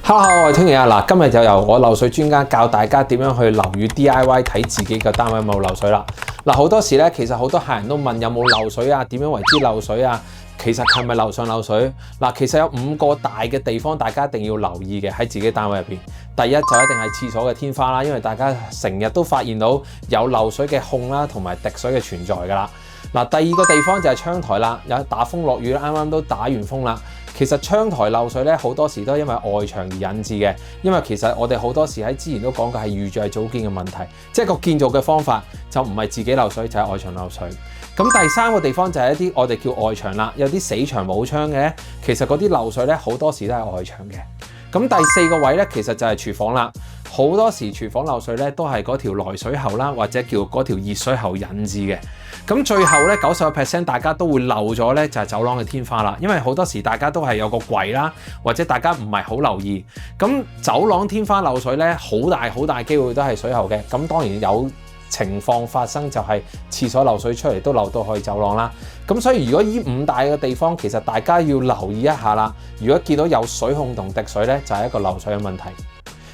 Hello，我係 Tony 啊！嗱，今日就由我漏水專家教大家點樣去樓宇 DIY 睇自己嘅單位有冇漏水啦。嗱，好多時咧，其實好多客人都問有冇漏水啊？點樣為之漏水啊？其實係咪樓上漏水？嗱，其實有5個大嘅地方，大家一定要留意嘅喺自己單位入邊。第一就一定係廁所嘅天花啦，因為大家成日都發現到有漏水嘅控啦，同埋滴水嘅存在㗎啦。嗱，第二個地方就係窗台啦，有打風落雨啦，啱啱都打完風啦。其實窗台漏水咧，好多時都係因為外牆而引致嘅，因為其實我哋好多時喺之前都講過係預製組件嘅問題，即係個建造嘅方法就唔係自己漏水，就係外牆漏水。咁第三個地方就係一啲我哋叫外牆啦，有啲死牆冇窗嘅咧，其實嗰啲漏水咧好多時都係外牆嘅。咁第4個位咧，其實就係廚房啦。好多時廚房漏水咧，都係嗰條來水喉啦，或者叫嗰條熱水喉引致嘅。咁最後咧，90% 大家都會漏咗咧，就係走廊嘅天花啦。因為好多時大家都係有個櫃啦，或者大家唔係好留意。咁走廊天花漏水咧，好大機會都係水喉嘅。咁當然有情況發生就係廁所漏水出嚟都漏到去走廊啦。咁所以如果呢5大嘅地方，其實大家要留意一下啦。如果見到有水控同滴水咧，就係一個漏水嘅問題。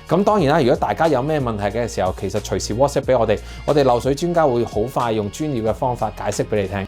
咁當然啦，如果大家有咩問題嘅時候，其實隨時 WhatsApp 俾我哋漏水專家會好快用專業嘅方法解釋俾你聽。